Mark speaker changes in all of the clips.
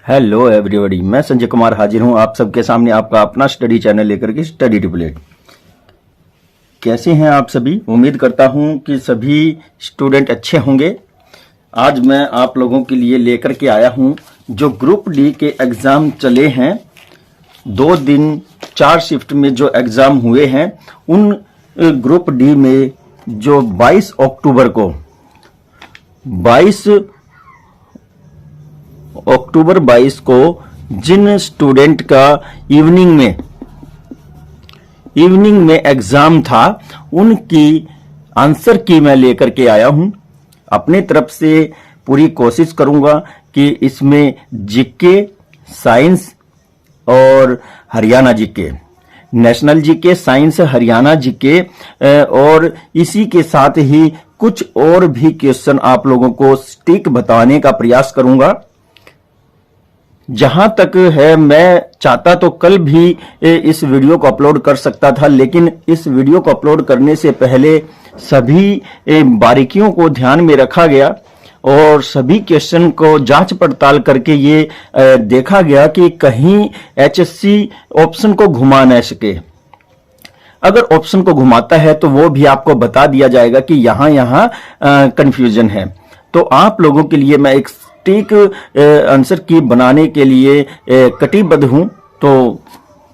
Speaker 1: Hello everybody, मैं संजय कुमार हाजिर हूं आप सबके सामने आपका अपना स्टडी चैनल लेकर के स्टडी टिपलेट। कैसे हैं आप सभी? उम्मीद करता हूं कि सभी स्टूडेंट अच्छे होंगे। आज मैं आप लोगों के लिए लेकर के आया हूं जो ग्रुप डी के एग्जाम चले हैं, 2 दिन 4 शिफ्ट में जो एग्जाम हुए हैं, उन ग्रुप डी में जो 22 अक्टूबर को 22 को जिन स्टूडेंट का इवनिंग में एग्जाम था, उनकी आंसर की मैं लेकर के आया हूं। अपनी तरफ से पूरी कोशिश करूंगा कि इसमें जीके, साइंस और Haryana GK, national GK, science, Haryana GK और इसी के साथ ही कुछ और भी क्वेश्चन आप लोगों को स्टिक बताने का प्रयास करूंगा। जहां तक है, मैं चाहता तो कल भी इस वीडियो को अपलोड कर सकता था, लेकिन इस वीडियो को अपलोड करने से पहले सभी बारीकियों को ध्यान में रखा गया और सभी क्वेश्चन को जांच पड़ताल करके ये देखा गया कि कहीं एचएससी ऑप्शन को घुमा न सके। अगर ऑप्शन को घुमाता है तो वो भी आपको बता दिया जाएगा कि यहां कंफ्यूजन है। तो आप लोगों के लिए मैं एक सटीक आंसर की बनाने के लिए कटिबद्ध हूं। तो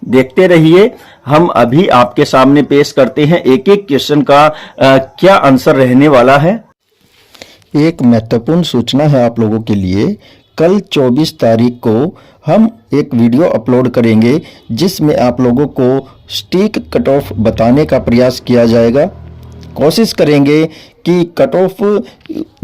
Speaker 1: देखते रहिए, हम अभी आपके सामने पेश करते हैं एक एक क्वेश्चन का क्या आंसर रहने वाला है।
Speaker 2: एक महत्वपूर्ण सूचना है आप लोगों के लिए। कल 24 तारीख को हम एक वीडियो अपलोड करेंगे जिसमें आप लोगों को स्टिक कट ऑफ बताने का प्रयास किया जाएगा। कोशिश करेंगे कि कट ऑफ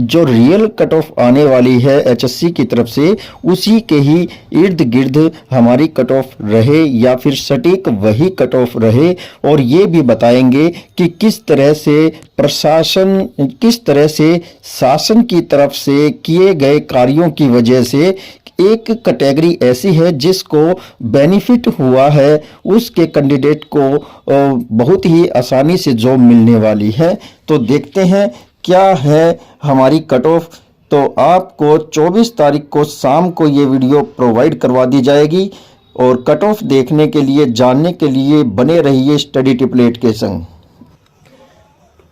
Speaker 2: जो रियल कट ऑफ आने वाली है एचएससी की तरफ से, उसी के ही इर्द गिर्द हमारी कट ऑफ रहे या फिर सटीक वही कट ऑफ रहे। और ये भी बताएंगे कि किस तरह से शासन की तरफ से किए गए कार्यों की वजह से एक कैटेगरी ऐसी है जिसको बेनिफिट हुआ है, उसके कैंडिडेट को बहुत ही आसानी से जॉब मिलने वाली है। तो देखते हैं क्या है हमारी कट ऑफ। तो आपको 24 तारीख को शाम को ये वीडियो प्रोवाइड करवा दी जाएगी और कट ऑफ देखने के लिए, जानने के लिए बने रहिए स्टडी टिपलेट के संग।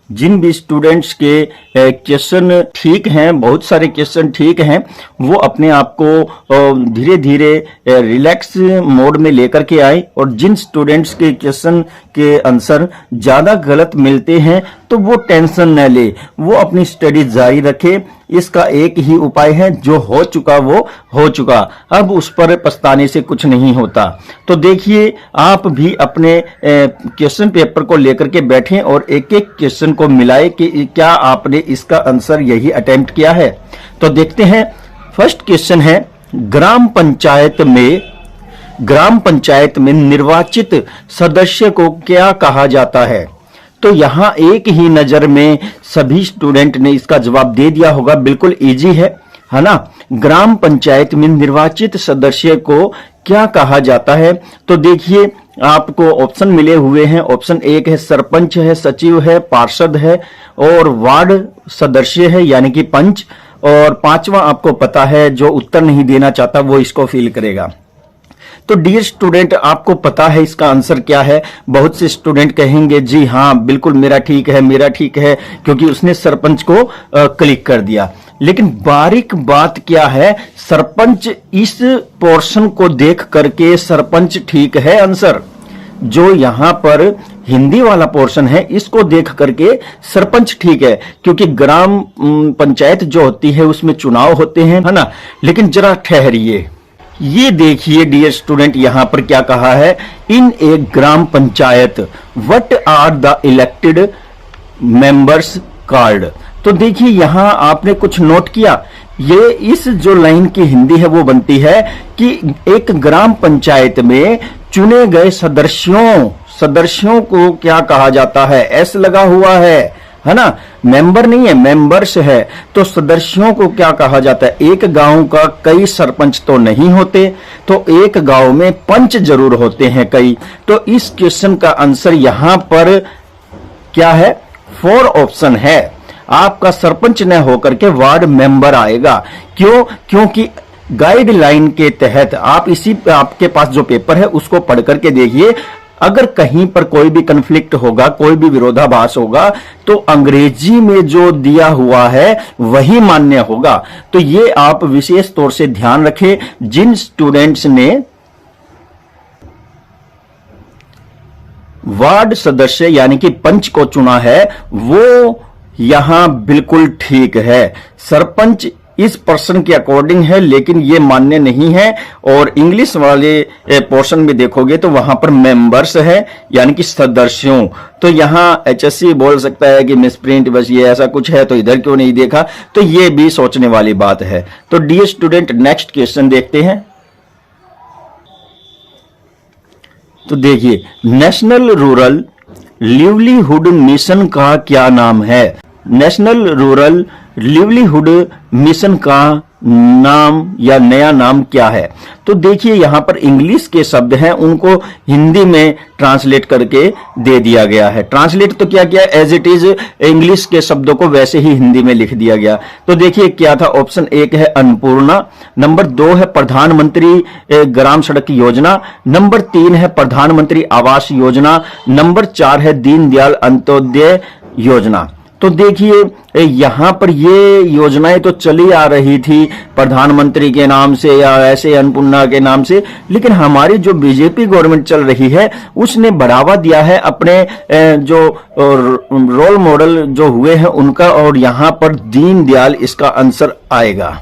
Speaker 1: जिन भी स्टूडेंट्स के क्वेश्चन ठीक हैं, बहुत सारे क्वेश्चन ठीक हैं, वो अपने आप को धीरे धीरे रिलैक्स मोड में लेकर के आए। और जिन स्टूडेंट्स के क्वेश्चन के आंसर ज्यादा गलत मिलते हैं तो वो टेंशन न ले, वो अपनी स्टडी जारी रखे। इसका एक ही उपाय है, जो हो चुका वो हो चुका, अब उस पर पछताने से कुछ नहीं होता। तो देखिए, आप भी अपने क्वेश्चन पेपर को लेकर के बैठें और एक एक क्वेश्चन को मिलाए कि क्या आपने इसका आंसर यही अटेम्प्ट किया है। तो देखते हैं, फर्स्ट क्वेश्चन है, ग्राम पंचायत में निर्वाचित सदस्य को क्या कहा जाता है। तो यहां एक ही नजर में सभी स्टूडेंट ने इसका जवाब दे दिया होगा। बिल्कुल इजी है ना? ग्राम पंचायत में निर्वाचित सदस्य को क्या कहा जाता है। तो देखिए, आपको ऑप्शन मिले हुए हैं। ऑप्शन 1 है सरपंच है, सचिव है, पार्षद है और वार्ड सदस्य है यानी कि पंच। और 5वां आपको पता है, जो उत्तर नहीं देना चाहता वो इसको फिल करेगा। तो डियर स्टूडेंट, आपको पता है इसका आंसर क्या है। बहुत से स्टूडेंट कहेंगे जी हाँ बिल्कुल मेरा ठीक है, क्योंकि उसने सरपंच को क्लिक कर दिया। लेकिन बारीक बात क्या है, सरपंच, इस पोर्शन को देख करके सरपंच ठीक है आंसर। जो यहां पर हिंदी वाला पोर्शन है, इसको देख करके सरपंच ठीक है, क्योंकि ग्राम पंचायत जो होती है उसमें चुनाव होते हैं, है ना। लेकिन जरा ठहरिए, ये देखिए डियर स्टूडेंट, यहां पर क्या कहा है, in a gram panchayat what are the elected members called. तो देखिए, यहां आपने कुछ नोट किया, ये इस जो लाइन की हिंदी है वो बनती है कि एक ग्राम पंचायत में चुने गए सदस्यों को क्या कहा जाता है। एस लगा हुआ है ना, मेंबर नहीं है, मेंबर्स है। तो सदस्यों को क्या कहा जाता है। एक गांव का कई सरपंच तो नहीं होते, तो एक गांव में पंच जरूर होते हैं कई। तो इस क्वेश्चन का आंसर यहां पर क्या है, 4 ऑप्शन है। आपका सरपंच न होकर के वार्ड मेंबर आएगा। क्यों? क्योंकि गाइडलाइन के तहत आप इसी आपके पास जो पेपर है उसको पढ़ करके देखिए। अगर कहीं पर कोई भी कन्फ्लिक्ट होगा, कोई भी विरोधाभास होगा, तो अंग्रेजी में जो दिया हुआ है वही मान्य होगा। तो ये आप विशेष तौर से ध्यान रखें। जिन स्टूडेंट्स ने वार्ड सदस्य यानी कि पंच को चुना है वो यहां बिल्कुल ठीक है। सरपंच इस पर्सन के अकॉर्डिंग है, लेकिन ये मान्य नहीं है। और इंग्लिश वाले पोर्शन में देखोगे तो वहां पर मेंबर्स है यानी कि सदस्यों। तो यहां एचएससी बोल सकता है कि मिसप्रिंट, बस ये ऐसा कुछ है तो इधर क्यों नहीं देखा, तो ये भी सोचने वाली बात है। तो डियर स्टूडेंट, नेक्स्ट क्वेश्चन देखते हैं। तो देखिए, नेशनल रूरल लिवलीहुड मिशन का क्या नाम है? नेशनल रूरल लिवलीहुड मिशन का नाम या नया नाम क्या है? तो देखिए, यहां पर इंग्लिश के शब्द हैं, उनको हिंदी में ट्रांसलेट करके दे दिया गया है। ट्रांसलेट तो क्या किया, एज इट इज इंग्लिश के शब्दों को वैसे ही हिंदी में लिख दिया गया। तो देखिए क्या था, ऑप्शन 1 है अन्नपूर्णा, नंबर 2 है प्रधानमंत्री ग्राम सड़क योजना, नंबर 3 है प्रधानमंत्री आवास योजना, नंबर 4 है दीनदयाल अंत्योदय योजना। तो देखिए यहां पर ये योजनाएं तो चली आ रही थी प्रधानमंत्री के नाम से या ऐसे अन्नपूर्णा के नाम से, लेकिन हमारी जो बीजेपी गवर्नमेंट चल रही है उसने बढ़ावा दिया है अपने जो रोल मॉडल जो हुए हैं उनका, और यहां पर दीनदयाल इसका आंसर आएगा,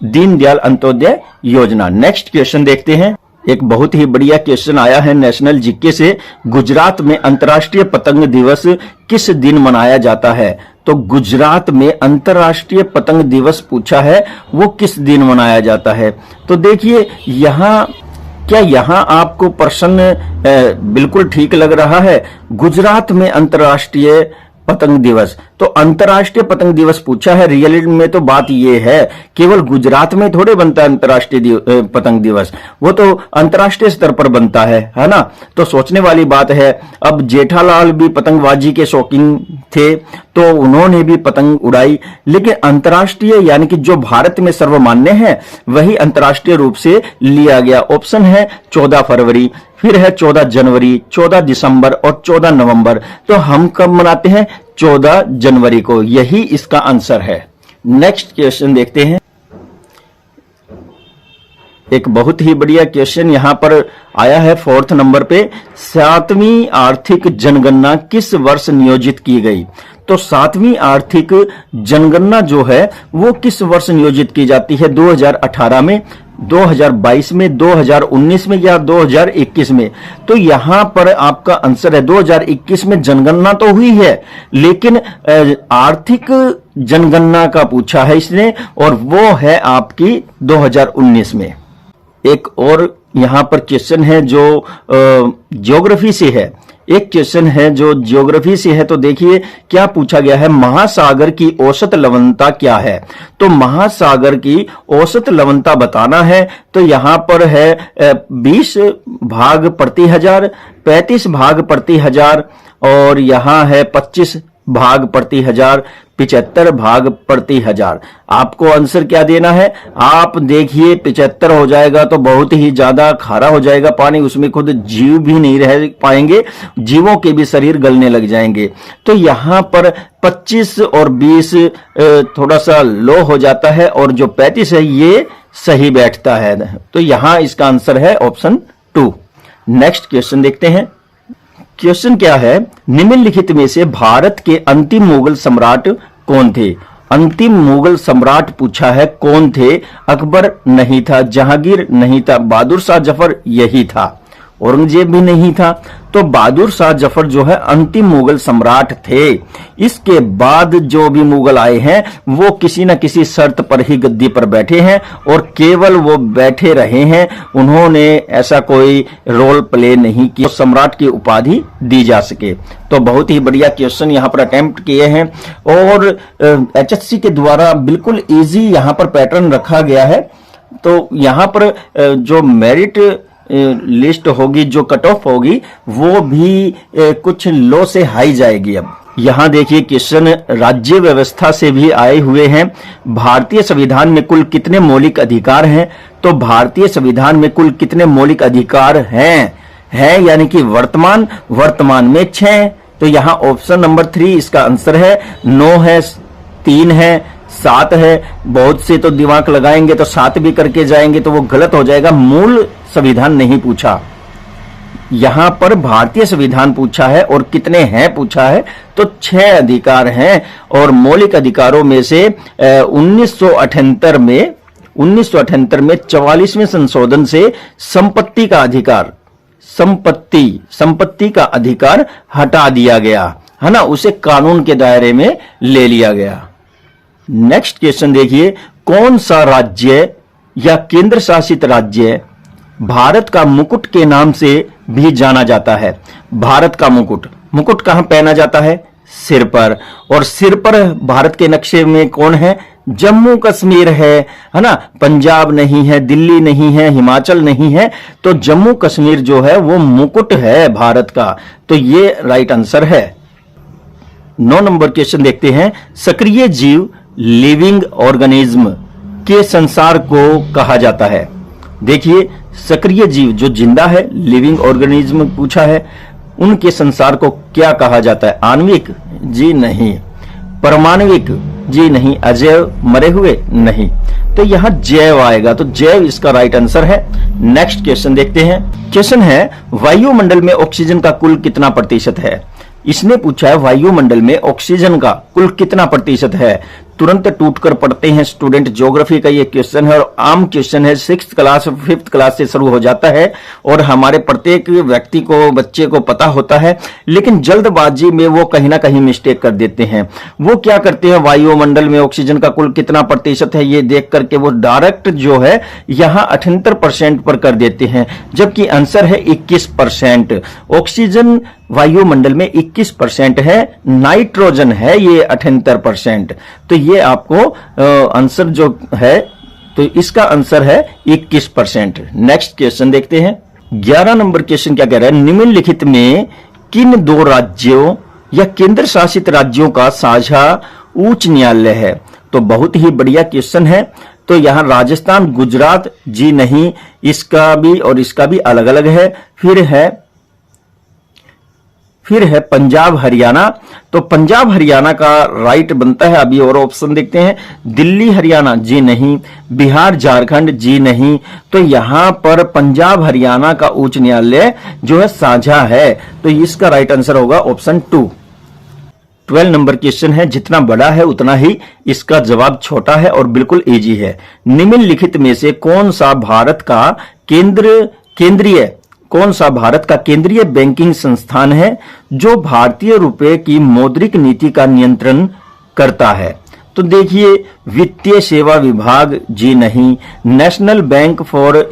Speaker 1: दीनदयाल अंत्योदय योजना। नेक्स्ट क्वेश्चन देखते हैं। एक बहुत ही बढ़िया क्वेश्चन आया है नेशनल जीके से। गुजरात में अंतर्राष्ट्रीय पतंग दिवस किस दिन मनाया जाता है? तो गुजरात में अंतर्राष्ट्रीय पतंग दिवस पूछा है, वो किस दिन मनाया जाता है? तो देखिए क्या यहां आपको प्रश्न बिल्कुल ठीक लग रहा है? गुजरात में अंतर्राष्ट्रीय पतंग दिवस, तो अंतर्राष्ट्रीय पतंग दिवस पूछा है। रियलिटी में तो बात यह है केवल गुजरात में थोड़े बनता है अंतर्राष्ट्रीय पतंग दिवस, वो तो अंतर्राष्ट्रीय स्तर पर बनता है ना। तो सोचने वाली बात है। अब जेठालाल भी पतंगबाजी के शौकीन थे तो उन्होंने भी पतंग उड़ाई, लेकिन अंतर्राष्ट्रीय यानी कि जो भारत में सर्वमान्य है वही अंतर्राष्ट्रीय रूप से लिया गया। ऑप्शन है 14 फरवरी, फिर है 14 जनवरी, 14 दिसंबर और 14 नवंबर। तो हम कब मनाते हैं? 14 जनवरी को, यही इसका आंसर है। नेक्स्ट क्वेश्चन देखते हैं। एक बहुत ही बढ़िया क्वेश्चन यहां पर आया है 4th नंबर पे। 7वीं आर्थिक जनगणना किस वर्ष नियोजित की गई? तो 7वीं आर्थिक जनगणना जो है वो किस वर्ष नियोजित की जाती है? 2018 में, 2022 में, 2019 में या 2021 में? तो यहां पर आपका आंसर है 2021 में जनगणना तो हुई है, लेकिन आर्थिक जनगणना का पूछा है इसने, और वो है आपकी 2019 में। एक और यहां पर क्वेश्चन है जो ज्योग्राफी से है। एक क्वेश्चन है जो ज्योग्राफी से है। तो देखिए क्या पूछा गया है, महासागर की औसत लवणता क्या है? तो महासागर की औसत लवणता बताना है। तो यहां पर है 20 भाग प्रति हजार, 35 भाग प्रति हजार, और यहां है 25 भाग प्रति हजार, 75 भाग प्रति हजार। आपको आंसर क्या देना है? आप देखिए 75 हो जाएगा तो बहुत ही ज्यादा खारा हो जाएगा पानी, उसमें खुद जीव भी नहीं रह पाएंगे, जीवों के भी शरीर गलने लग जाएंगे। तो यहां पर 25 और 20 थोड़ा सा लो हो जाता है, और जो 35 है ये सही बैठता है। तो यहां इसका आंसर है ऑप्शन 2। नेक्स्ट क्वेश्चन देखते हैं। क्वेश्चन क्या है, निम्नलिखित में से भारत के अंतिम मुगल सम्राट कौन थे? अंतिम मुगल सम्राट पूछा है, कौन थे? अकबर नहीं था, जहांगीर नहीं था, बहादुर शाह जफर यही था, औरंगजेब भी नहीं था। तो बहादुर शाह जफर जो है अंतिम मुगल सम्राट थे। इसके बाद जो भी मुगल आए हैं वो किसी न किसी शर्त पर ही गद्दी पर बैठे हैं, और केवल वो बैठे रहे हैं, उन्होंने ऐसा कोई रोल प्ले नहीं किया सम्राट की उपाधि दी जा सके। तो बहुत ही बढ़िया क्वेश्चन यहाँ पर अटेम्प्ट किए हैं, और एचएससी के द्वारा बिल्कुल इजी यहाँ पर पैटर्न रखा गया है। तो यहाँ पर जो मेरिट लिस्ट होगी, जो कट ऑफ होगी वो भी कुछ लो से हाई जाएगी। अब यहां देखिए क्वेश्चन राज्य व्यवस्था से भी आए हुए हैं। भारतीय संविधान में कुल कितने मौलिक अधिकार हैं? तो भारतीय संविधान में कुल कितने मौलिक अधिकार हैं यानी कि वर्तमान में 6। तो यहां ऑप्शन नंबर 3 इसका आंसर है। 9 है, 3 है, 7 है। बहुत से तो दिमाग लगाएंगे तो 7 भी करके जाएंगे, तो वो गलत हो जाएगा। मूल संविधान नहीं पूछा, यहां पर भारतीय संविधान पूछा है और कितने हैं पूछा है, तो 6 अधिकार हैं। और मौलिक अधिकारों में से 1978 में 44वें संशोधन से संपत्ति का अधिकार हटा दिया गया है ना, उसे कानून के दायरे में ले लिया गया। नेक्स्ट क्वेश्चन देखिए, कौन सा राज्य या केंद्र शासित राज्य भारत का मुकुट के नाम से भी जाना जाता है? भारत का मुकुट कहां पहना जाता है? सिर पर। और सिर पर भारत के नक्शे में कौन है? जम्मू कश्मीर है ना। पंजाब नहीं है, दिल्ली नहीं है, हिमाचल नहीं है, तो जम्मू कश्मीर जो है वो मुकुट है भारत का। तो ये राइट आंसर है। 9 नंबर क्वेश्चन देखते हैं, सक्रिय जीव लिविंग ऑर्गेनिज्म के संसार को कहा जाता है? देखिए सक्रिय जीव जो जिंदा है, लिविंग ऑर्गेनिज्म पूछा है, उनके संसार को क्या कहा जाता है? आणविक? जी नहीं। परमाणविक? जी नहीं। अजैव? मरे हुए? नहीं। तो यहां जैव आएगा, तो जैव इसका राइट आंसर है। नेक्स्ट क्वेश्चन देखते हैं। क्वेश्चन है, वायुमंडल में ऑक्सीजन का कुल कितना प्रतिशत है? इसने पूछा है वायुमंडल में ऑक्सीजन का कुल कितना प्रतिशत है। तुरंत टूटकर पढ़ते हैं स्टूडेंट, ज्योग्राफी का ये क्वेश्चन है और आम क्वेश्चन है, 6th क्लास 5th क्लास से शुरू हो जाता है और हमारे प्रत्येक व्यक्ति को, बच्चे को पता होता है, लेकिन जल्दबाजी में वो कहीं ना कहीं मिस्टेक कर देते हैं। वो क्या करते हैं, वायुमंडल में ऑक्सीजन का कुल कितना प्रतिशत है ये देख करके वो डायरेक्ट जो है यहाँ 78% पर कर देते हैं, जबकि आंसर है 21%। ऑक्सीजन वायुमंडल में 21% है, नाइट्रोजन है ये 78%। तो ये आपको आंसर जो है, तो इसका आंसर है 21%। नेक्स्ट क्वेश्चन देखते हैं। 11 नंबर क्वेश्चन क्या कह रहा है, निम्नलिखित में किन 2 राज्यों या केंद्र शासित राज्यों का साझा उच्च न्यायालय है? तो बहुत ही बढ़िया क्वेश्चन है। तो यहां राजस्थान, गुजरात? जी नहीं, इसका भी और इसका भी अलग अलग है। फिर है पंजाब, हरियाणा। तो पंजाब हरियाणा का राइट बनता है। अभी और ऑप्शन देखते हैं। दिल्ली, हरियाणा? जी नहीं। बिहार, झारखंड? जी नहीं। तो यहां पर पंजाब हरियाणा का उच्च न्यायालय जो है साझा है, तो इसका राइट आंसर होगा ऑप्शन 2। 12 नंबर क्वेश्चन है, जितना बड़ा है उतना ही इसका जवाब छोटा है और बिल्कुल इजी है। निम्नलिखित में से कौन सा भारत का केंद्रीय बैंकिंग संस्थान है जो भारतीय रुपए की मौद्रिक नीति का नियंत्रण करता है? तो देखिए, वित्तीय सेवा विभाग? जी नहीं। National Bank for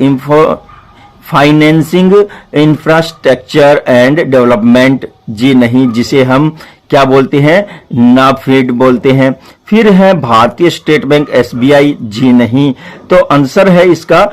Speaker 1: Financing Infrastructure and Development? जी नहीं, जिसे हम क्या बोलते हैं, नाफेड बोलते हैं। फिर है भारतीय स्टेट बैंक, SBI? जी नहीं। तो आंसर है इसका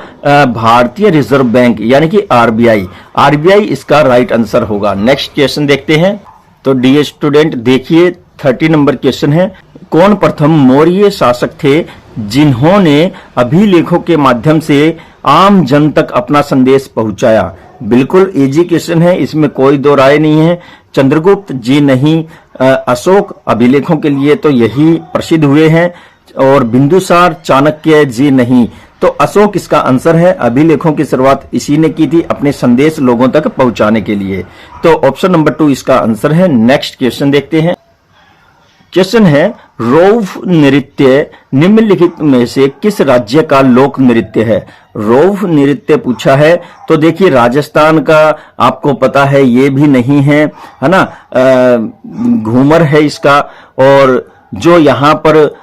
Speaker 1: भारतीय रिजर्व बैंक यानी कि RBI इसका राइट आंसर होगा। नेक्स्ट क्वेश्चन देखते हैं। तो डियर स्टूडेंट देखिए 30 नंबर क्वेश्चन है, कौन प्रथम मौर्य शासक थे जिन्होंने अभिलेखों के माध्यम से आम जन तक अपना संदेश पहुंचाया? बिल्कुल इजी क्वेश्चन है, इसमें कोई दो राय नहीं है। चंद्रगुप्त? जी नहीं। अशोक? अभिलेखों के लिए तो यही प्रसिद्ध हुए हैं। और बिंदुसार, चाणक्य? जी नहीं। तो अशोक इसका आंसर है। अभिलेखों की शुरुआत इसी ने की थी अपने संदेश लोगों तक पहुंचाने के लिए। तो ऑप्शन नंबर 2 इसका आंसर है। नेक्स्ट क्वेश्चन देखते हैं। क्वेश्चन है, रौफ नृत्य निम्नलिखित में से किस राज्य का लोक नृत्य है? रौफ नृत्य पूछा है। तो देखिए राजस्थान का आपको पता है, ये भी नहीं है ना। घूमर है इसका। और जो यहां पर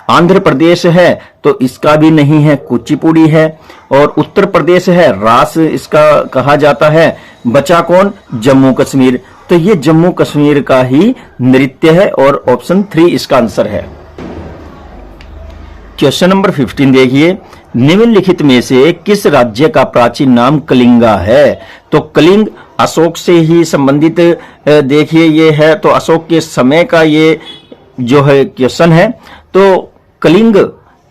Speaker 1: आंध्र प्रदेश है तो इसका भी नहीं है, कुचिपुड़ी है। और उत्तर प्रदेश है, रास इसका कहा जाता है। बचा कौन? जम्मू कश्मीर। तो ये जम्मू कश्मीर का ही नृत्य है और ऑप्शन 3 इसका आंसर है। क्वेश्चन नंबर 15 देखिए, निम्नलिखित में से किस राज्य का प्राचीन नाम कलिंगा है? तो कलिंग अशोक से ही संबंधित देखिए ये है, तो अशोक के समय का ये जो है क्वेश्चन है। तो कलिंग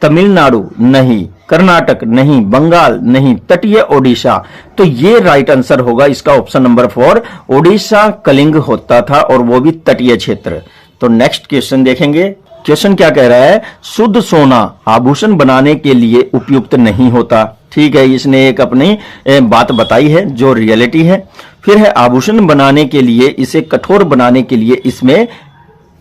Speaker 1: तमिलनाडु नहीं, कर्नाटक नहीं, बंगाल नहीं, तटीय ओडिशा। तो ये राइट आंसर होगा इसका ऑप्शन नंबर 4, ओडिशा कलिंग होता था और वो भी तटीय क्षेत्र। तो नेक्स्ट क्वेश्चन देखेंगे। क्वेश्चन क्या कह रहा है? शुद्ध सोना आभूषण बनाने के लिए उपयुक्त नहीं होता। ठीक है, इसने एक अपनी बात बताई है जो रियलिटी है। फिर है आभूषण बनाने के लिए, इसे कठोर बनाने के लिए इसमें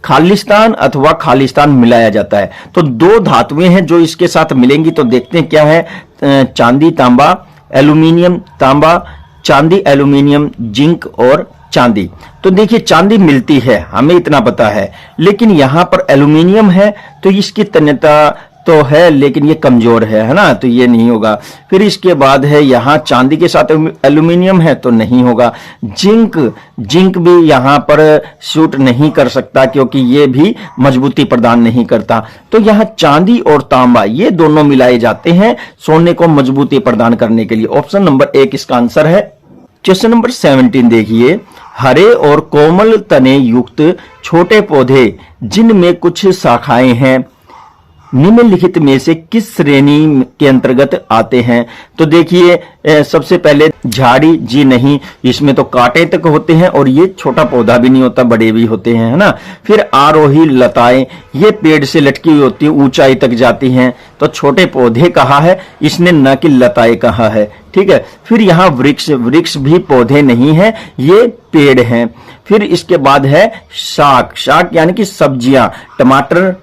Speaker 1: खालिस्तान अथवा खालिस्तान मिलाया जाता है। तो दो धातुएं हैं जो इसके साथ मिलेंगी, तो देखते हैं क्या है। चांदी तांबा, एल्यूमिनियम तांबा, चांदी एल्यूमिनियम, जिंक और चांदी। तो देखिए चांदी मिलती है, हमें इतना पता है, लेकिन यहां पर एल्यूमिनियम है तो इसकी तन्यता तो है लेकिन ये कमजोर है ना, तो ये नहीं होगा। फिर इसके बाद है यहां चांदी के साथ एल्यूमिनियम है तो नहीं होगा। जिंक भी यहां पर शूट नहीं कर सकता क्योंकि ये भी मजबूती प्रदान नहीं करता। तो यहां चांदी और तांबा ये दोनों मिलाए जाते हैं सोने को मजबूती प्रदान करने के लिए। ऑप्शन नंबर 1 इसका आंसर है। क्वेश्चन नंबर 17 देखिए। हरे और कोमल तने युक्त छोटे पौधे जिनमें कुछ शाखाएं हैं, निम्नलिखित में से किस श्रेणी के अंतर्गत आते हैं? तो देखिए सबसे पहले झाड़ी जी नहीं, इसमें तो कांटे तक होते हैं और ये छोटा पौधा भी नहीं होता, बड़े भी होते हैं, है ना। फिर आरोही लताएं, ये पेड़ से लटकी हुई होती है, ऊंचाई तक जाती हैं, तो छोटे पौधे कहा है इसने, न कि लताएं कहा है। ठीक है, फिर यहाँ वृक्ष भी पौधे नहीं है, ये पेड़ हैं। फिर इसके बाद है शाक यानी कि सब्जियां, टमाटर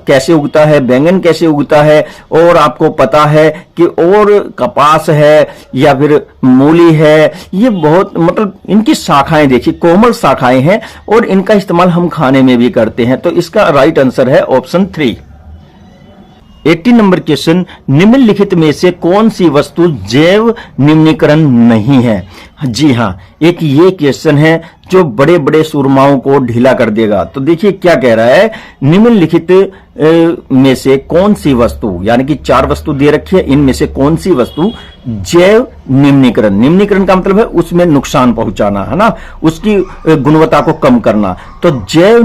Speaker 1: कैसे उगता है, बैंगन कैसे उगता है, और आपको पता है कि और कपास है या फिर मूली है, ये बहुत मतलब इनकी शाखाएं देखिए कोमल शाखाएं हैं और इनका इस्तेमाल हम खाने में भी करते हैं। तो इसका राइट आंसर है ऑप्शन 3। 18 number question. निम्नलिखित में से कौन सी वस्तु जैव निम्नीकरण नहीं है? जी हाँ, एक ये क्वेश्चन है जो बड़े बड़े सुरमाओं को ढीला कर देगा। तो देखिए क्या कह रहा है, निम्नलिखित में से कौन सी वस्तु, यानी कि 4 वस्तु दे रखी है, इनमें से कौन सी वस्तु जैव निम्नीकरण का मतलब है उसमें नुकसान पहुंचाना, है ना, उसकी गुणवत्ता को कम करना। तो जैव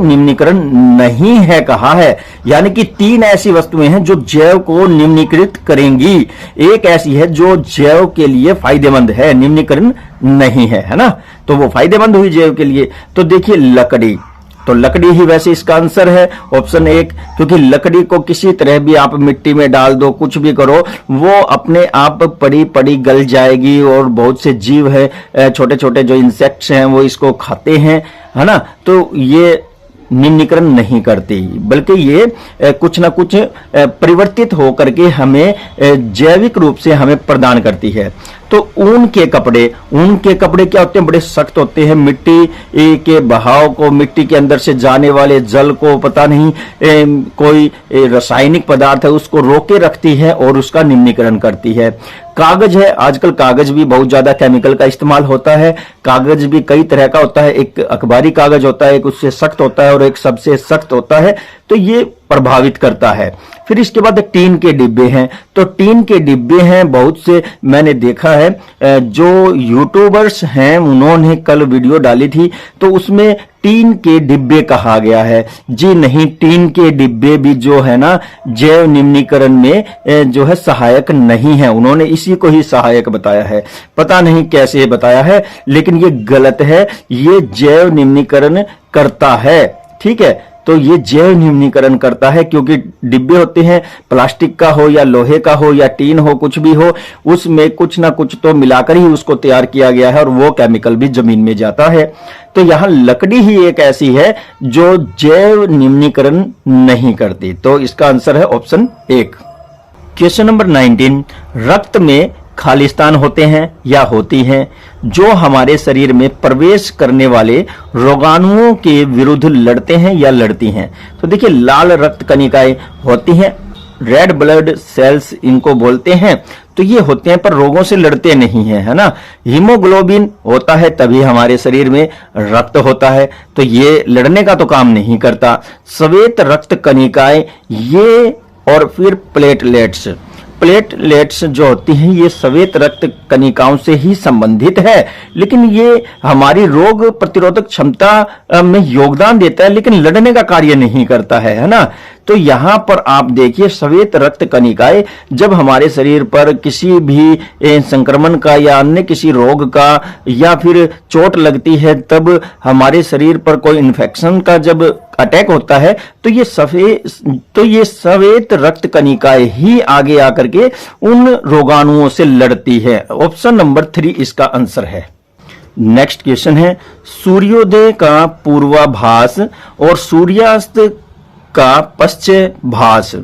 Speaker 1: निम्नीकरण नहीं है कहा है, यानी कि 3 ऐसी वस्तुएं हैं जो जैव को निम्नीकृत करेंगी, एक ऐसी है जो जैव के लिए फायदेमंद है, निम्नीकरण नहीं है ना। तो वो फायदेमंद हुई जैव के लिए। तो देखिए लकड़ी, तो लकड़ी ही वैसे इसका आंसर है ऑप्शन 1, क्योंकि लकड़ी को किसी तरह भी आप मिट्टी में डाल दो, कुछ भी करो, वो अपने आप पड़ी पड़ी गल जाएगी। और बहुत से जीव है, छोटे छोटे जो इंसेक्ट्स हैं वो इसको खाते हैं, है ना। तो ये निम्नीकरण नहीं करती, बल्कि ये कुछ ना कुछ परिवर्तित होकर के हमें जैविक रूप से हमें प्रदान करती है। तो ऊन के कपड़े क्या होते हैं, बड़े सख्त होते हैं, मिट्टी के बहाव को, मिट्टी के अंदर से जाने वाले जल को, पता नहीं कोई रासायनिक पदार्थ है उसको रोके रखती है और उसका निम्नीकरण करती है। कागज है, आजकल कागज भी बहुत ज्यादा केमिकल का इस्तेमाल होता है। कागज भी कई तरह का होता है, एक अखबारी कागज होता है, एक उससे सख्त होता है और एक सबसे सख्त होता है, तो ये प्रभावित करता है। फिर इसके बाद टीन के डिब्बे हैं, तो टीन के डिब्बे हैं बहुत से, मैंने देखा है जो यूट्यूबर्स हैं उन्होंने कल वीडियो डाली थी तो उसमें टीन के डिब्बे कहा गया है। जी नहीं, टीन के डिब्बे भी जो है ना जैव निम्नीकरण में जो है सहायक नहीं है, उन्होंने इसी को ही सहायक बताया है, पता नहीं कैसे बताया है, लेकिन ये गलत है, ये जैव निम्नीकरण करता है। ठीक है, तो ये जैव निम्नीकरण करता है क्योंकि डिब्बे होते हैं, प्लास्टिक का हो या लोहे का हो या टीन हो, कुछ भी हो, उसमें कुछ ना कुछ तो मिलाकर ही उसको तैयार किया गया है और वो केमिकल भी जमीन में जाता है। तो यहां लकड़ी ही एक ऐसी है जो जैव निम्नीकरण नहीं करती। तो इसका आंसर है ऑप्शन 1। Question number 19। रक्त में खालिस्तान होते हैं या होती हैं जो हमारे शरीर में प्रवेश करने वाले रोगाणुओं के विरुद्ध लड़ते हैं या लड़ती हैं? तो देखिए लाल रक्त कणिकाएं होती हैं रेड ब्लड सेल्स इनको बोलते हैं। तो ये होते हैं पर रोगों से लड़ते नहीं हैं, है ना। हीमोग्लोबिन होता है तभी हमारे शरीर में रक्त होता है, तो ये लड़ने का तो काम नहीं करता। श्वेत रक्त कणिकाएं ये और फिर प्लेटलेट्स, प्लेटलेट्स जो होती हैं ये श्वेत रक्त कणिकाओं से ही संबंधित है, लेकिन ये हमारी रोग प्रतिरोधक क्षमता में योगदान देता है, लेकिन लड़ने का कार्य नहीं करता है ना। तो यहां पर आप देखिए श्वेत रक्त कणिकाएं जब हमारे शरीर पर किसी भी संक्रमण का या अन्य किसी रोग का या फिर चोट लगती है, तब हमारे शरीर पर कोई इन्फेक्शन का जब अटैक होता है तो ये श्वेत रक्त कणिकाएं ही आगे आकर के उन रोगाणुओं से लड़ती है। ऑप्शन नंबर 3 इसका आंसर है। नेक्स्ट क्वेश्चन है, सूर्योदय का पूर्वाभास और सूर्यास्त का पश्चिमाभास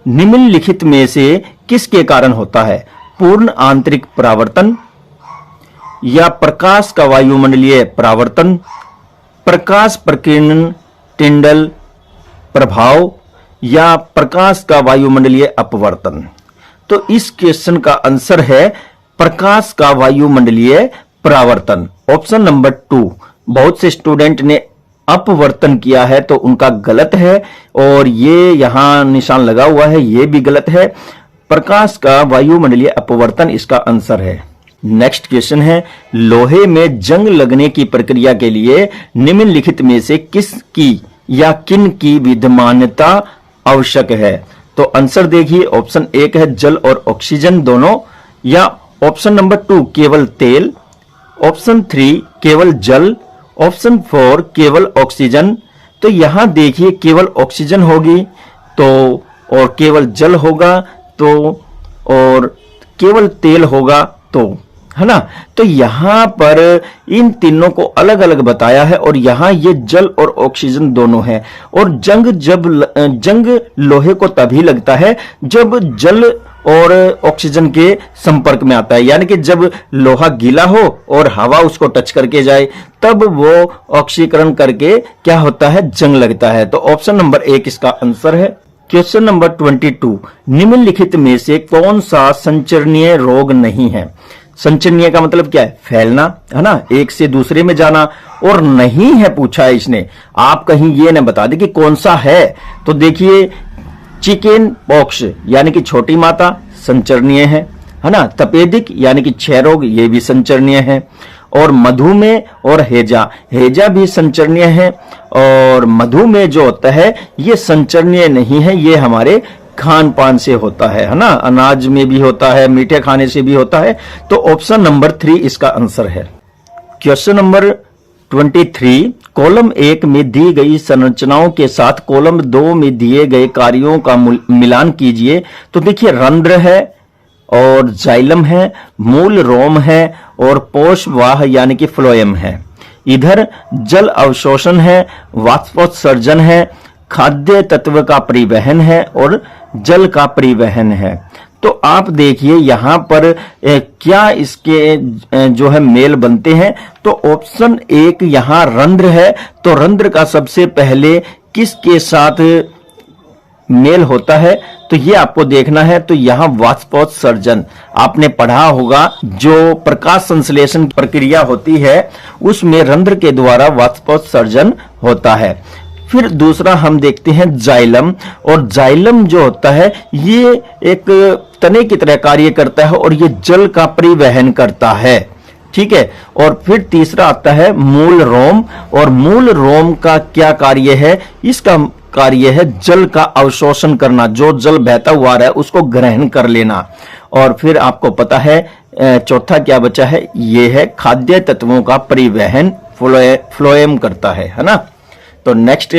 Speaker 1: निम्नलिखित में से किसके कारण होता है? पूर्ण आंतरिक परावर्तन या प्रकाश का वायुमंडलीय परावर्तन, प्रकाश प्रकीर्णन टिंडल प्रभाव या प्रकाश का वायुमंडलीय अपवर्तन। तो इस क्वेश्चन का आंसर है प्रकाश का वायुमंडलीय परावर्तन, ऑप्शन नंबर 2। बहुत से स्टूडेंट ने अपवर्तन किया है तो उनका गलत है, और ये यहां निशान लगा हुआ है, ये भी गलत है। प्रकाश का वायुमंडलीय अपवर्तन इसका आंसर है। नेक्स्ट क्वेश्चन है, लोहे में जंग लगने की प्रक्रिया के लिए निम्नलिखित में से किसकी या किन की विद्यमानता आवश्यक है? तो आंसर देखिए, ऑप्शन 1 है जल और ऑक्सीजन दोनों, या ऑप्शन नंबर 2 केवल तेल, ऑप्शन 3 केवल जल, ऑप्शन 4 केवल ऑक्सीजन। तो यहां देखिए केवल ऑक्सीजन होगी तो, और केवल जल होगा तो, और केवल तेल होगा तो, है ना। तो यहां पर इन तीनों को अलग अलग बताया है, और यहां ये जल और ऑक्सीजन दोनों है। और जंग लोहे को तभी लगता है जब जल और ऑक्सीजन के संपर्क में आता है, यानी कि जब लोहा गीला हो और हवा उसको टच करके जाए तब वो ऑक्सीकरण करके क्या होता है, जंग लगता है। तो ऑप्शन नंबर 1 इसका आंसर है। क्वेश्चन नंबर 22, निम्नलिखित में से कौन सा संचरणीय रोग नहीं है? संचरणीय का मतलब क्या है? फैलना, है ना, एक से दूसरे में जाना, और नहीं है पूछा है इसने। आप कहीं ये न बता दे कि कौन सा है। तो देखिए चिकन पॉक्स यानी कि छोटी माता संचरणीय है ना। तपेदिक यानी कि क्षय रोग ये भी संचरणीय है, और मधुमेह और हेजा भी संचरणीय है। और मधुमेह जो होता है ये संचरणीय नहीं है, ये हमारे खान पान से होता है ना, अनाज में भी होता है, मीठे खाने से भी होता है। तो ऑप्शन नंबर 3 इसका आंसर है। क्वेश्चन नंबर 23, कॉलम 1 में दी गई संरचनाओं के साथ कॉलम 2 में दिए गए कार्यों का मिलान कीजिए। तो देखिए रंध्र है और जाइलम है, मूल रोम है और पोषवाह यानी कि फ्लोएम है। इधर जल अवशोषण है, वाष्पोत्सर्जन है, खाद्य तत्व का परिवहन है और जल का परिवहन है। तो आप देखिए यहां पर क्या इसके जो है मेल बनते हैं। तो ऑप्शन 1 यहां रंध्र है, तो रंध्र का सबसे पहले किसके साथ मेल होता है तो ये आपको देखना है। तो यहां वाष्पोत्सर्जन आपने पढ़ा होगा, जो प्रकाश संश्लेषण की प्रक्रिया होती है उसमें रंध्र के द्वारा वाष्पोत्सर्जन होता है। फिर दूसरा हम देखते हैं जाइलम, और जाइलम जो होता है ये एक तने की तरह कार्य करता है और ये जल का परिवहन करता है, ठीक है। और फिर तीसरा आता है मूल रोम, और मूल रोम का क्या कार्य है? इसका कार्य है जल का अवशोषण करना, जो जल बहता हुआ आ रहा है उसको ग्रहण कर लेना। और फिर आपको पता है चौथा क्या बचा है, ये है खाद्य तत्वों का परिवहन, फ्लोएम करता है ना। तो नेक्स्ट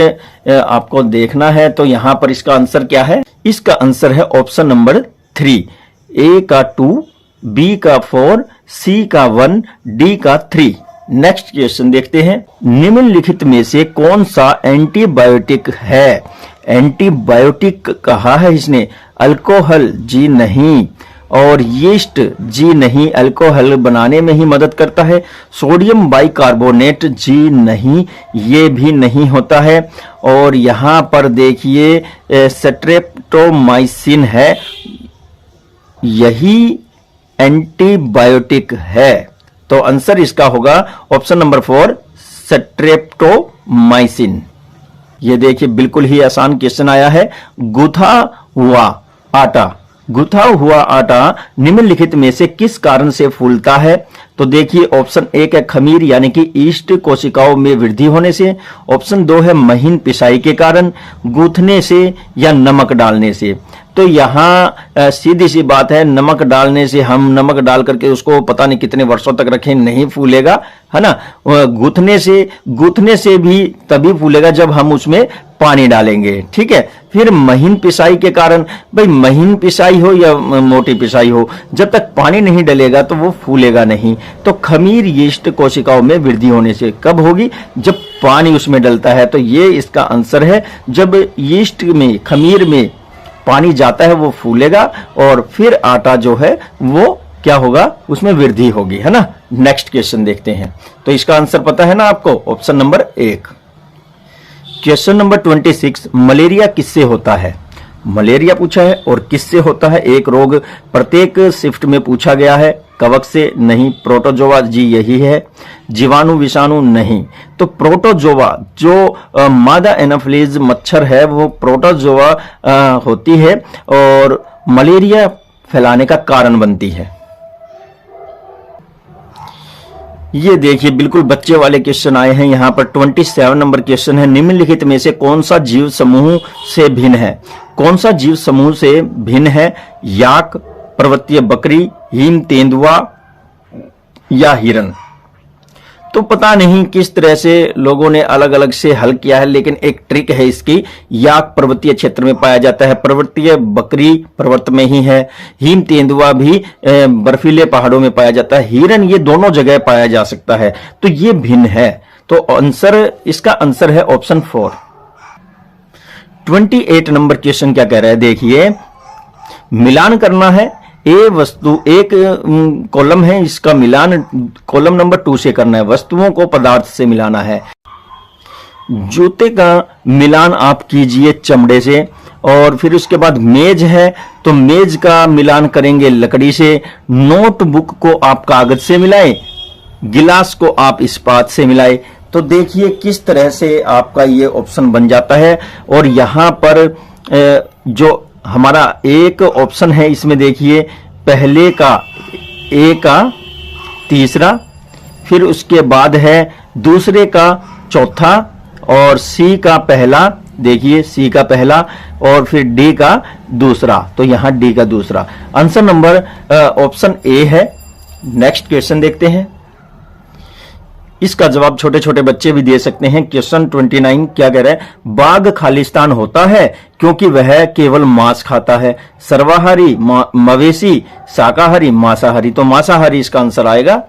Speaker 1: आपको देखना है, तो यहां पर इसका आंसर क्या है? इसका आंसर है ऑप्शन नंबर 3, ए का 2, बी का 4, सी का 1, डी का 3। नेक्स्ट क्वेश्चन देखते हैं, निम्नलिखित में से कौन सा एंटीबायोटिक है? एंटीबायोटिक कहा है इसने, अल्कोहल जी नहीं, और यीस्ट जी नहीं, अल्कोहल बनाने में ही मदद करता है। सोडियम बाइकार्बोनेट जी नहीं, ये भी नहीं होता है। और यहां पर देखिए स्ट्रेप्टोमाइसिन है, यही एंटीबायोटिक है। तो आंसर इसका होगा ऑप्शन नंबर 4 स्ट्रेप्टोमाइसिन। ये देखिए बिल्कुल ही आसान क्वेश्चन आया है। गुथा हुआ आटा, गुथा हुआ आटा निम्नलिखित में से किस कारण से फूलता है? तो देखिए ऑप्शन 1 है खमीर यानी कि ईस्ट कोशिकाओं में वृद्धि होने से, ऑप्शन 2 है महीन पिसाई के कारण, गूंथने से, या नमक डालने से। तो यहाँ सीधी सी बात है, नमक डालने से, हम नमक डाल करके उसको पता नहीं कितने वर्षों तक रखें नहीं फूलेगा, है ना। गूंथने से भी तभी फूलेगा जब हम उसमें पानी डालेंगे, ठीक है। फिर महीन पिसाई के कारण, भाई महीन पिसाई हो या मोटी पिसाई हो, जब तक पानी नहीं डलेगा तो वो फूलेगा नहीं। तो खमीर यीस्ट कोशिकाओं में वृद्धि होने से कब होगी? जब पानी उसमें डलता है। तो ये इसका आंसर है, जब यीस्ट में, खमीर में पानी जाता है वो फूलेगा और फिर आटा जो है वो क्या होगा, उसमें वृद्धि होगी, है ना। नेक्स्ट क्वेश्चन देखते हैं। तो इसका आंसर पता है ना आपको, option number 1। Question number 26, malaria किससे होता है? मलेरिया पूछा है और किससे होता है? एक रोग प्रत्येक शिफ्ट में पूछा गया है। कवक से नहीं, प्रोटोजोआ जी यही है। जीवाणु विषाणु नहीं। तो प्रोटोजोआ जो मादा एनाफिलीज मच्छर है वो प्रोटोजोआ होती है और मलेरिया फैलाने का कारण बनती है। ये देखिए बिल्कुल बच्चे वाले क्वेश्चन आए हैं। यहाँ पर 27 नंबर क्वेश्चन है, निम्नलिखित में से कौन सा जीव समूह से भिन्न है? कौन सा जीव समूह से भिन्न है? याक, पर्वतीय बकरी, हिम तेंदुआ या हिरन? तो पता नहीं किस तरह से लोगों ने अलग अलग से हल किया है, लेकिन एक ट्रिक है इसकी। याक पर्वतीय क्षेत्र में पाया जाता है, पर्वतीय बकरी पर्वत में ही है, हिम तेंदुआ भी बर्फीले पहाड़ों में पाया जाता है, हिरन ये दोनों जगह पाया जा सकता है। तो ये भिन्न है। तो आंसर, इसका आंसर है ऑप्शन 4। 28 नंबर क्वेश्चन क्या कह रहा है, देखिए मिलान करना है। ए वस्तु, एक कॉलम है, इसका मिलान कॉलम नंबर 2 से करना है। वस्तुओं को पदार्थ से मिलाना है। जूते का मिलान आप कीजिए चमड़े से, और फिर उसके बाद मेज है तो मेज का मिलान करेंगे लकड़ी से। नोटबुक को आप कागज से मिलाएं, गिलास को आप इस्पात से मिलाएं। तो देखिए किस तरह से आपका ये ऑप्शन बन जाता है। और यहां पर जो हमारा एक ऑप्शन है इसमें देखिए, पहले का ए का तीसरा, फिर उसके बाद है दूसरे का चौथा, और सी का पहला, देखिए सी का पहला, और फिर डी का दूसरा। तो यहां डी का दूसरा आंसर नंबर ऑप्शन ए है। नेक्स्ट क्वेश्चन देखते हैं। इसका जवाब छोटे छोटे बच्चे भी दे सकते हैं। क्वेश्चन 29 क्या कह रहा है, बाघ खालिस्तान होता है क्योंकि वह केवल मांस खाता है। सर्वाहारी मवेशी, शाकाहारी, मांसाहारी। तो मांसाहारी इसका आंसर आएगा।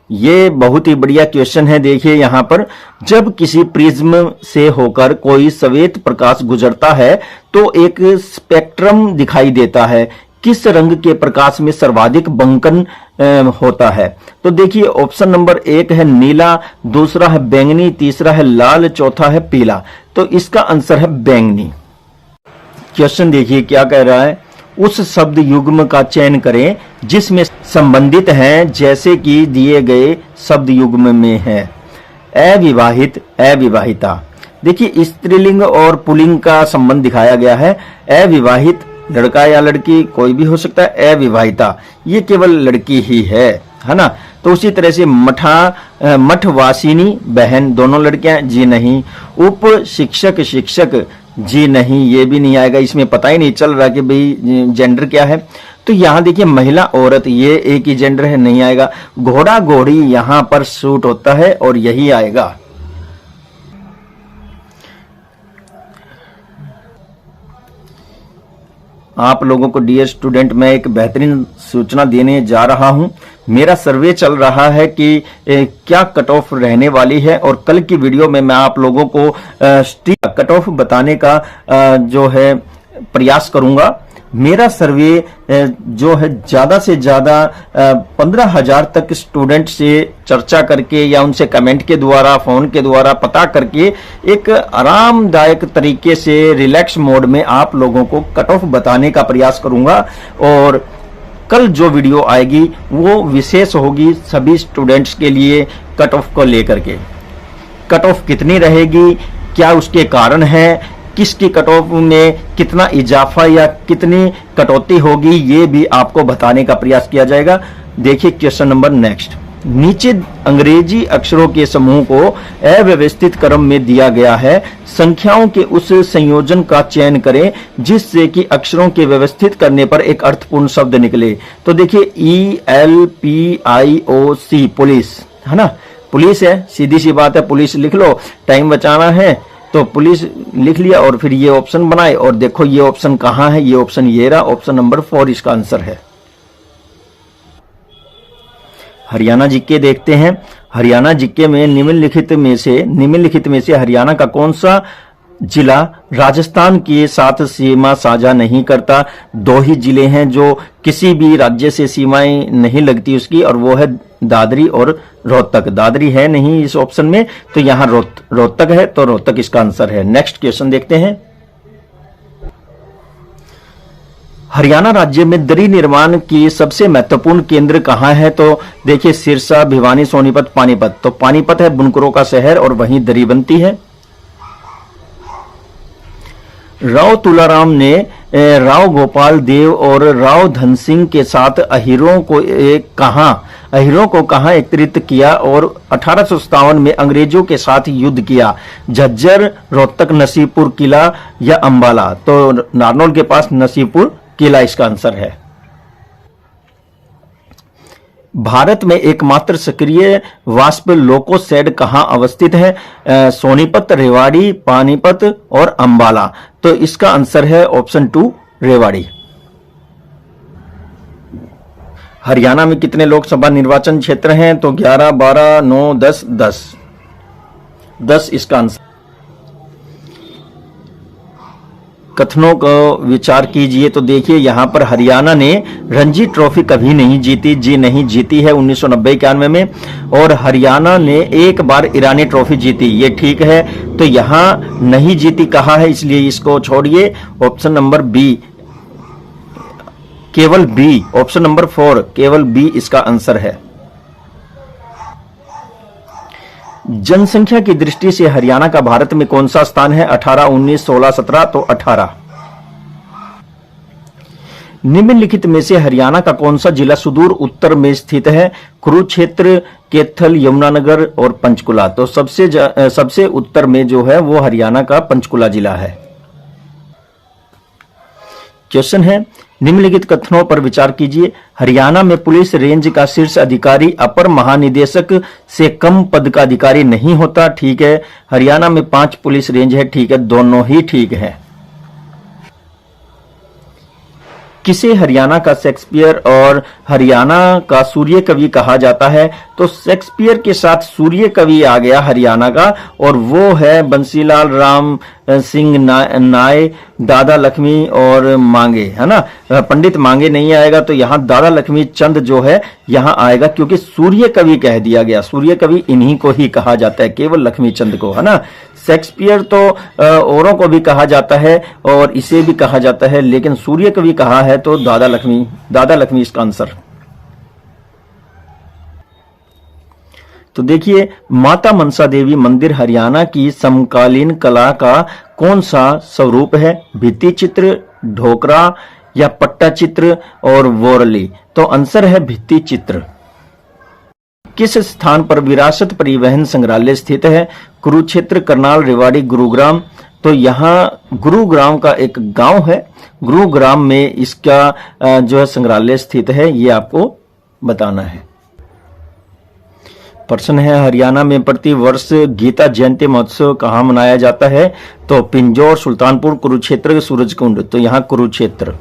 Speaker 1: ये बहुत ही बढ़िया क्वेश्चन है। देखिए यहां पर, जब किसी प्रिज्म से होकर कोई श्वेत प्रकाश गुजरता है तो एक स्पेक्ट्रम दिखाई देता है। किस रंग के प्रकाश में सर्वाधिक बंकन होता है? तो देखिए ऑप्शन नंबर 1 है नीला, दूसरा है बैंगनी, तीसरा है लाल, चौथा है पीला। तो इसका आंसर है बैंगनी। क्वेश्चन देखिए क्या कह रहा है, उस शब्द युग्म का चयन करें जिसमें संबंधित हैं जैसे कि दिए गए शब्द युग्म में है। अविवाहित, अविवाहिता। देखिए स्त्रीलिंग और पुल्लिंग का संबंध दिखाया गया है। अविवाहित लड़का या लड़की कोई भी हो सकता है, अविवाहिता ये केवल लड़की ही है ना। तो उसी तरह से मठवासिनी बहन, दोनों लड़कियां, जी नहीं। उप शिक्षक, शिक्षक, जी नहीं, ये भी नहीं आएगा। इसमें पता ही नहीं चल रहा कि भाई जेंडर क्या है। तो यहां देखिए महिला, औरत, ये एक ही जेंडर है, नहीं आएगा। घोड़ा, घोड़ी यहां पर सूट होता है और यही आएगा। आप लोगों को डियर स्टूडेंट मैं एक बेहतरीन सूचना देने जा रहा हूं। मेरा सर्वे चल रहा है कि क्या कट ऑफ रहने वाली है, और कल की वीडियो में मैं आप लोगों को कट ऑफ बताने का जो है प्रयास करूंगा। मेरा सर्वे जो है ज्यादा से ज्यादा 15,000 तक स्टूडेंट से चर्चा करके या उनसे कमेंट के द्वारा, फोन के द्वारा पता करके एक आरामदायक तरीके से रिलैक्स मोड में आप लोगों को कट ऑफ बताने का प्रयास करूंगा। और कल जो वीडियो आएगी वो विशेष होगी सभी स्टूडेंट्स के लिए कट ऑफ को लेकर के। कट ऑफ कितनी रहेगी, क्या उसके कारण है, किसकी कट ऑफ में कितना इजाफा या कितनी कटौती होगी, ये भी आपको बताने का प्रयास किया जाएगा। देखिए क्वेश्चन नंबर नेक्स्ट। नीचे अंग्रेजी अक्षरों के समूह को अव्यवस्थित क्रम में दिया गया है। संख्याओं के उस संयोजन का चयन करें जिससे कि अक्षरों के व्यवस्थित करने पर एक अर्थपूर्ण शब्द निकले। तो देखिए ELPIOC पुलिस है ना, पुलिस है, सीधी सी बात है, पुलिस लिख लो, टाइम बचाना है तो पुलिस लिख लिया और फिर ये ऑप्शन बनाए। और देखो ये ऑप्शन कहां है, ये ऑप्शन ये रहा, ऑप्शन नंबर 4 इसका आंसर है। हरियाणा जीके देखते हैं। हरियाणा जीके में निम्नलिखित में से हरियाणा का कौन सा जिला राजस्थान के साथ सीमा साझा नहीं करता। 2 ही जिले हैं जो किसी भी राज्य से सीमाएं नहीं लगती उसकी, और वो है दादरी और रोहतक। दादरी है नहीं इस ऑप्शन में, तो यहां रोहतक है, तो रोहतक इसका आंसर है। नेक्स्ट क्वेश्चन देखते हैं। हरियाणा राज्य में दरी निर्माण की सबसे महत्वपूर्ण केंद्र कहां है। तो देखिए सिरसा, भिवानी, सोनीपत, पानीपत। तो पानीपत है बुनकरों का शहर और वहीं दरी बनती है। राव तुलाराम ने राव गोपाल देव और राव धन सिंह के साथ अहीरों को कहां एकत्रित किया और 1857 में अंग्रेजों के साथ युद्ध किया। झज्जर, रोहतक, नसीबपुर किला या अंबाला। तो नारनौल के पास नसीबपुर किला इसका आंसर है। भारत में एकमात्र सक्रिय वाष्प लोकोसेड कहां अवस्थित है। सोनीपत, रेवाड़ी, पानीपत और अंबाला। तो इसका आंसर है ऑप्शन 2 रेवाड़ी। हरियाणा में कितने लोकसभा निर्वाचन क्षेत्र हैं। तो 11, 12, 9, 10, 10 इसका आंसर। कथनों को विचार कीजिए। तो देखिए यहां पर हरियाणा ने रणजी ट्रॉफी कभी नहीं जीती, जी नहीं जीती है 1990-91 में, और हरियाणा ने एक बार ईरानी ट्रॉफी जीती, ये ठीक है। तो यहां नहीं जीती कहा है, इसलिए इसको छोड़िए। ऑप्शन नंबर बी, केवल बी, ऑप्शन नंबर 4 केवल बी इसका आंसर है। जनसंख्या की दृष्टि से हरियाणा का भारत में कौन सा स्थान है। 18, 19, 16, 17। तो 18। निम्नलिखित में से हरियाणा का कौन सा जिला सुदूर उत्तर में स्थित है। कुरुक्षेत्र, कैथल, यमुनानगर और पंचकुला। तो सबसे उत्तर में जो है वो हरियाणा का पंचकुला जिला है। क्वेश्चन है निम्नलिखित कथनों पर विचार कीजिए। हरियाणा में पुलिस रेंज का शीर्ष अधिकारी अपर महानिदेशक से कम पद का अधिकारी नहीं होता, ठीक है। हरियाणा में 5 पुलिस रेंज है, ठीक है, दोनों ही ठीक है। किसे हरियाणा का शेक्सपियर और हरियाणा का सूर्य कवि कहा जाता है। तो शेक्सपियर के साथ सूर्य कवि आ गया हरियाणा का, और वो है बंसीलाल राम सिंह नाय, दादा लक्ष्मी और मांगे, है ना। पंडित मांगे नहीं आएगा, तो यहाँ दादा लक्ष्मी चंद जो है यहाँ आएगा, क्योंकि सूर्य कवि कह दिया गया। सूर्य कवि इन्हीं को ही कहा जाता है, केवल लक्ष्मी चंद को, है ना। शेक्सपियर तो औरों को भी कहा जाता है और इसे भी कहा जाता है, लेकिन सूर्य कवि कहा है तो दादा लक्ष्मी इसका आंसर। तो देखिए माता मनसा देवी मंदिर हरियाणा की समकालीन कला का कौन सा स्वरूप है। भित्ति चित्र, ढोकरा या पट्टा चित्र और वोरली। तो आंसर है भित्ति चित्र। किस स्थान पर विरासत परिवहन संग्रहालय स्थित है। कुरुक्षेत्र, करनाल, रेवाड़ी, गुरुग्राम। तो यहाँ गुरुग्राम का एक गांव है, गुरुग्राम में इसका जो है संग्रहालय स्थित है, ये आपको बताना है। प्रश्न है हरियाणा में प्रति वर्ष गीता जयंती महोत्सव कहाँ मनाया जाता है। तो पिंजौर, सुल्तानपुर, कुरुक्षेत्र, सूरजकुंड। तो यहाँ कुरुक्षेत्र।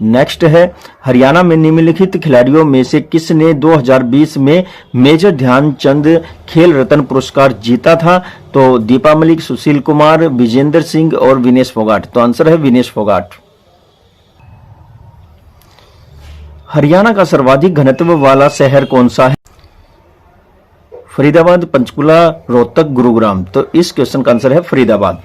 Speaker 1: नेक्स्ट है, हरियाणा में निम्नलिखित खिलाड़ियों में से किसने 2020 में मेजर ध्यानचंद खेल रत्न पुरस्कार जीता था? तो दीपा मलिक, सुशील कुमार, विजेंद्र सिंह और विनेश फोगाट। तो आंसर है विनेश फोगाट। हरियाणा का सर्वाधिक घनत्व वाला शहर कौन सा है? फरीदाबाद, पंचकुला, रोहतक, गुरुग्राम। तो इस क्वेश्चन का आंसर है फरीदाबाद।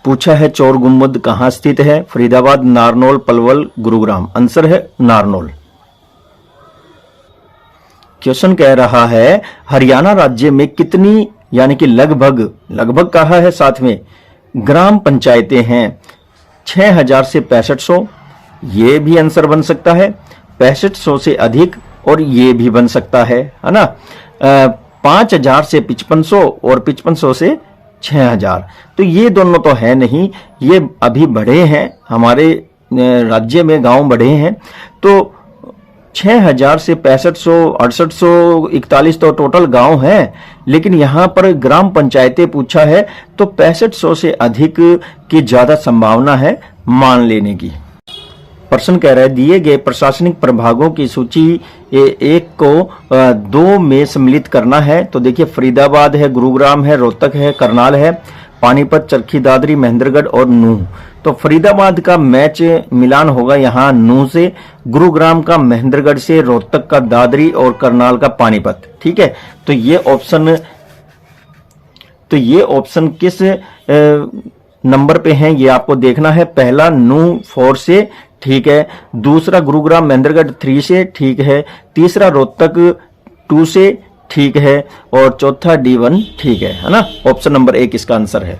Speaker 1: पूछा है चौर गुम्बद कहां स्थित है? फरीदाबाद, नारनौल, पलवल, गुरुग्राम। आंसर है नारनौल। क्वेश्चन कह रहा है हरियाणा राज्य में कितनी, यानी कि लगभग कहा है साथ में, ग्राम पंचायतें हैं? 6000 से 6500, ये भी आंसर बन सकता है। 6500 से अधिक, और ये भी बन सकता है ना। 5000 से 5500 और 5500 से 6000। तो ये दोनों तो है नहीं, ये अभी बढ़े हैं, हमारे राज्य में गांव बढ़े हैं। तो 6000 से 6500, 6800, 41 तो टोटल गांव हैं, लेकिन यहां पर ग्राम पंचायतें पूछा है, तो 6500 से अधिक की ज्यादा संभावना है मान लेने की। प्रश्न कह रहा है दिए गए प्रशासनिक प्रभागों की सूची एक को 2 में सम्मिलित करना है। तो देखिए फरीदाबाद है, गुरुग्राम है, रोहतक है, करनाल है, पानीपत, चरखी दादरी, महेंद्रगढ़ और नूह। तो फरीदाबाद का मैच मिलान होगा यहाँ नूह से, गुरुग्राम का महेंद्रगढ़ से, रोहतक का दादरी और करनाल का पानीपत। ठीक है, तो ये ऑप्शन किस नंबर पे हैं ये आपको देखना है। पहला नूह 4 से, ठीक है। दूसरा गुरुग्राम महेंद्रगढ़ 3 से, ठीक है। तीसरा रोहतक 2 से, ठीक है। और चौथा D1, ठीक है ना। ऑप्शन नंबर 1 इसका आंसर है।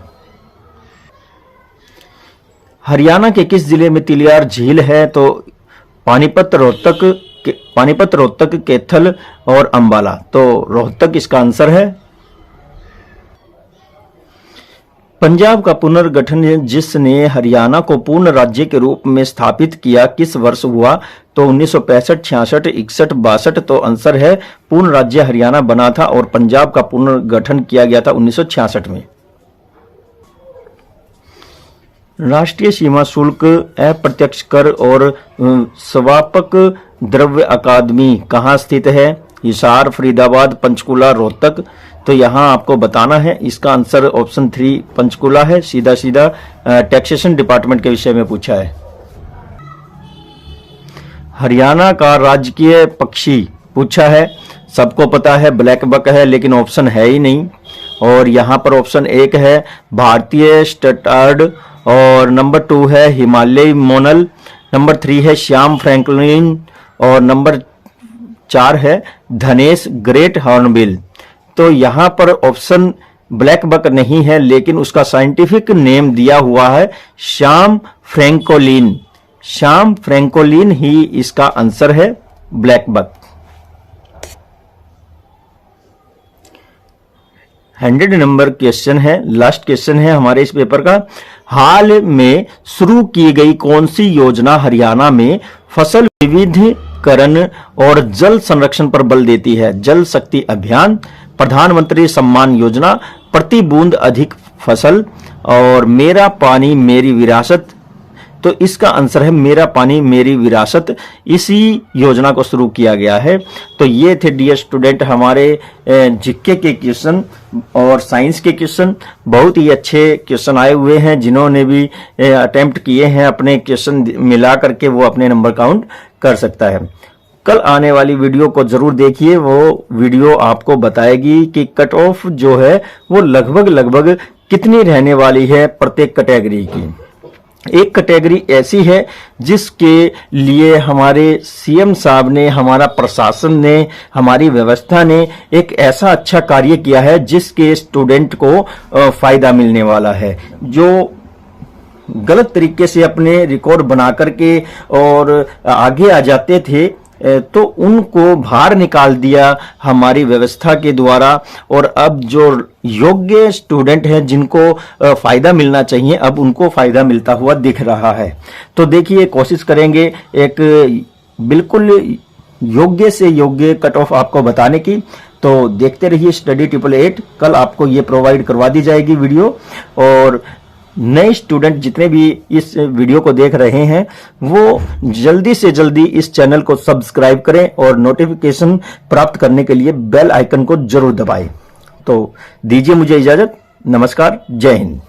Speaker 1: हरियाणा के किस जिले में तिलियार झील है? तो पानीपत, रोहतक, कैथल और अंबाला। तो रोहतक इसका आंसर है। पंजाब का पुनर्गठन जिसने हरियाणा को पूर्ण राज्य के रूप में स्थापित किया किस वर्ष हुआ? तो 1965, 66, 61, 62। तो आंसर है पूर्ण राज्य हरियाणा बना था और पंजाब का पुनर्गठन किया गया था 1966 में। राष्ट्रीय सीमा शुल्क, अप्रत्यक्ष कर और स्वापक द्रव्य अकादमी कहाँ स्थित है? हिसार, फरीदाबाद, पंचकुला, रोहतक। तो यहां आपको बताना है, इसका आंसर ऑप्शन 3 पंचकुला है। सीधा टैक्सेशन डिपार्टमेंट के विषय में पूछा है। हरियाणा का राजकीय पक्षी पूछा है, सबको पता है ब्लैक बक है, लेकिन ऑप्शन है ही नहीं। और यहां पर ऑप्शन 1 है भारतीय स्टर्ड, और नंबर 2 है हिमालयी मोनल, नंबर 3 है श्याम फ्रैंकलिन, और नंबर 4 है धनेश ग्रेट हॉर्नबिल। तो यहां पर ऑप्शन ब्लैक बक नहीं है, लेकिन उसका साइंटिफिक नेम दिया हुआ है श्याम फ्रैंकोलिन। श्याम फ्रैंकोलिन ही इसका आंसर है, ब्लैक बक। 100 नंबर क्वेश्चन है, लास्ट क्वेश्चन है हमारे इस पेपर का। हाल में शुरू की गई कौन सी योजना हरियाणा में फसल विविधीकरण और जल संरक्षण पर बल देती है? जल शक्ति अभियान, प्रधानमंत्री सम्मान योजना, प्रति बूंद अधिक फसल, और मेरा पानी मेरी विरासत। तो इसका आंसर है मेरा पानी मेरी विरासत। इसी योजना को शुरू किया गया है। तो ये थे डियर स्टूडेंट हमारे जीके के क्वेश्चन और साइंस के क्वेश्चन। बहुत ही अच्छे क्वेश्चन आए हुए हैं। जिन्होंने भी अटेम्प्ट किए हैं अपने क्वेश्चन मिला करके वो अपने नंबर काउंट कर सकता है। कल आने वाली वीडियो को जरूर देखिए, वो वीडियो आपको बताएगी कि कट ऑफ जो है वो लगभग कितनी रहने वाली है प्रत्येक कैटेगरी की। एक कैटेगरी ऐसी है जिसके लिए हमारे सीएम साहब ने, हमारा प्रशासन ने, हमारी व्यवस्था ने एक ऐसा अच्छा कार्य किया है जिसके स्टूडेंट को फायदा मिलने वाला है। जो गलत तरीके से अपने रिकॉर्ड बना करके और आगे आ जाते थे तो उनको बाहर निकाल दिया हमारी व्यवस्था के द्वारा, और अब जो योग्य स्टूडेंट हैं जिनको फायदा मिलना चाहिए अब उनको फायदा मिलता हुआ दिख रहा है। तो देखिए कोशिश करेंगे एक बिल्कुल योग्य से योग्य कट ऑफ आपको बताने की। तो देखते रहिए स्टडी 888। कल आपको ये प्रोवाइड करवा दी जाएगी वीडियो। और नए स्टूडेंट जितने भी इस वीडियो को देख रहे हैं वो जल्दी से जल्दी इस चैनल को सब्सक्राइब करें और नोटिफिकेशन प्राप्त करने के लिए बेल आइकन को जरूर दबाएं। तो दीजिए मुझे इजाजत। नमस्कार, जय हिंद।